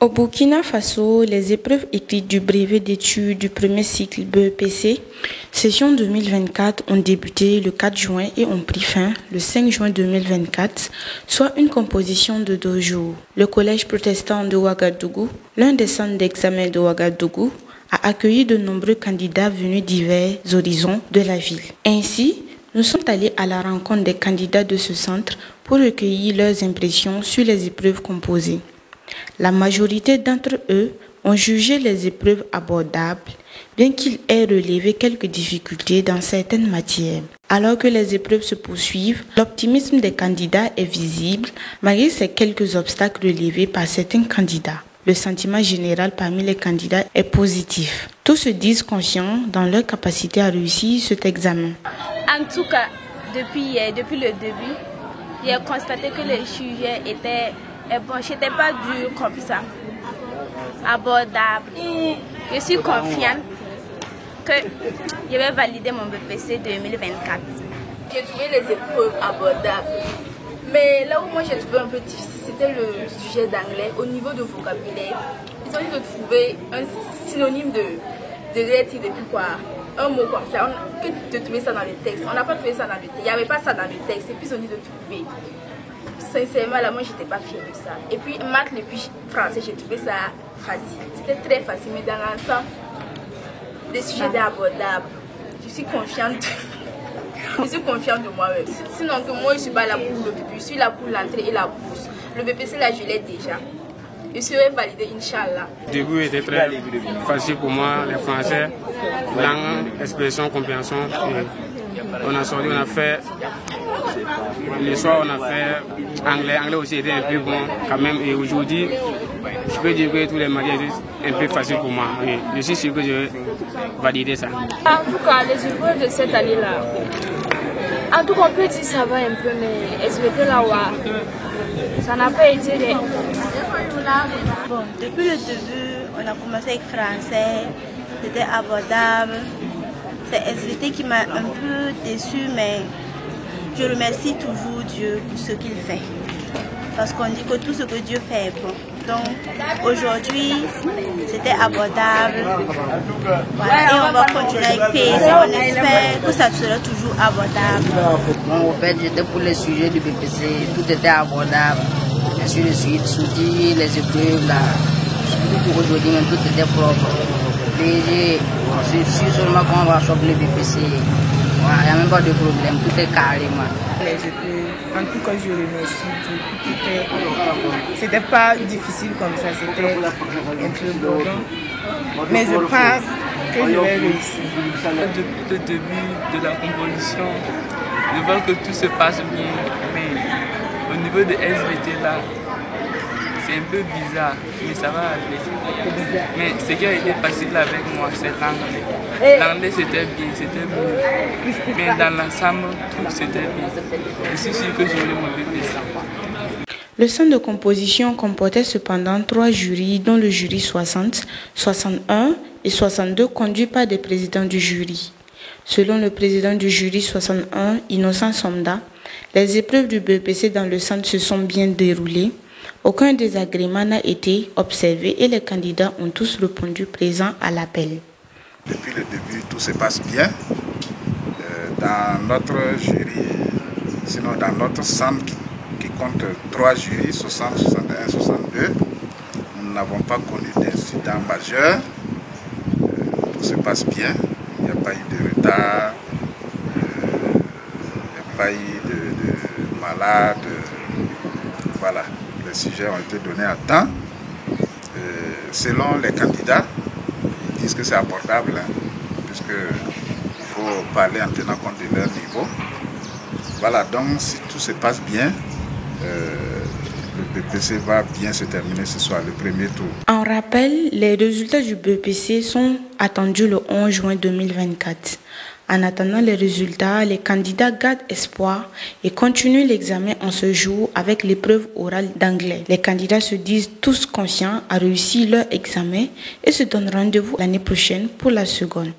Au Burkina Faso, les épreuves écrites du brevet d'études du premier cycle BEPC, session 2024, ont débuté le 4 juin et ont pris fin le 5 juin 2024, soit une composition de 2 jours. Le collège protestant de Ouagadougou, l'un des centres d'examen de Ouagadougou, a accueilli de nombreux candidats venus divers horizons de la ville. Ainsi, nous sommes allés à la rencontre des candidats de ce centre pour recueillir leurs impressions sur les épreuves composées. La majorité d'entre eux ont jugé les épreuves abordables, bien qu'ils aient relevé quelques difficultés dans certaines matières. Alors que les épreuves se poursuivent, l'optimisme des candidats est visible malgré ces quelques obstacles relevés par certains candidats. Le sentiment général parmi les candidats est positif. Tous se disent conscients dans leur capacité à réussir cet examen. En tout cas, depuis le début, j'ai constaté que les sujets étaient c'était pas dur comme ça, abordable. Je suis confiante que je vais valider mon BPC 2024. J'ai trouvé les épreuves abordables. Mais là où moi j'ai trouvé un peu difficile, c'était le sujet d'anglais. Au niveau de vocabulaire, ils ont dit de trouver un synonyme de réalité depuis quoi. Un mot comme ça, que de trouver ça dans le texte. On n'a pas trouvé ça dans le texte. Il n'y avait pas ça dans le texte. Et puis ils ont dit de trouver. Sincèrement, là, moi, j'étais pas fière de ça. Et puis, maths et puis français, j'ai trouvé ça facile. C'était très facile, mais dans l'ensemble, les sujets étaient abordables. Je suis confiante. Je suis confiante de moi-même. Sinon, que moi, je suis pas là pour le début. Je suis là pour l'entrée et la bourse. Le BPC, là, je l'ai déjà. Je serai validée, Inch'Allah. Le début était très facile pour moi. Les français, langue, expression, compréhension. On a sorti, on a fait. Le soir, on a fait anglais. Anglais aussi était un peu bon quand même. Et aujourd'hui, je peux dire que tous les matières étaient un peu faciles pour moi. Et je suis sûr que je vais valider ça. En tout cas, les épreuves de cette année-là, en tout cas, on peut dire ça va un peu, mais SVT là, ça n'a pas été des... Bon, depuis le début, on a commencé avec français, c'était abordable. C'est SVT qui m'a un peu déçu, mais je remercie toujours Dieu pour ce qu'il fait. Parce qu'on dit que tout ce que Dieu fait est bon. Donc aujourd'hui, c'était abordable. Voilà. Et on va continuer avec paix. On espère que ça sera toujours abordable. Bon, en fait, j'étais pour les sujets du BPC. Tout était abordable. Bien sûr, le suivi de soutien, les épreuves, là. Pour aujourd'hui, même tout était propre. Et je suis seulement qu'on va choper le BPC. Il n'y a même pas de problème, tout est carré. En tout cas, je remercie Dieu. C'était pas difficile comme ça, c'était un peu bordant. Mais je pense que je vais réussir. Depuis le début de la composition, je vois que tout se passe bien. Mais au niveau de SVT là, c'est un peu bizarre, mais ça va aller. Mais ce qui a été facile avec moi, c'est l'anglais. L'anglais c'était bien, c'était beau. Mais dans l'ensemble, tout c'était bien. Je suis sûr que j'aurai mon BPC. Le centre de composition comportait cependant 3 jurys, dont le jury 60, 61 et 62 conduit par des présidents du jury. Selon le président du jury 61, Innocent Somda, les épreuves du BEPC dans le centre se sont bien déroulées. Aucun désagrément n'a été observé et les candidats ont tous répondu présents à l'appel. Depuis le début, tout se passe bien. Dans notre jury, sinon dans notre centre qui compte 3 jurys, 60, 61, 62, nous n'avons pas connu d'incident majeur. Tout se passe bien. Il n'y a pas eu de retard, il n'y a pas eu de malades. Voilà. Les sujets ont été donnés à temps. Selon les candidats, ils disent que c'est abordable, puisqu'il faut parler en tenant compte de leur niveau. Voilà, donc si tout se passe bien, le BPC va bien se terminer ce soir, le premier tour. En rappel, les résultats du BPC sont attendus le 11 juin 2024. En attendant les résultats, les candidats gardent espoir et continuent l'examen en ce jour avec l'épreuve orale d'anglais. Les candidats se disent tous conscients à réussir leur examen et se donnent rendez-vous l'année prochaine pour la seconde.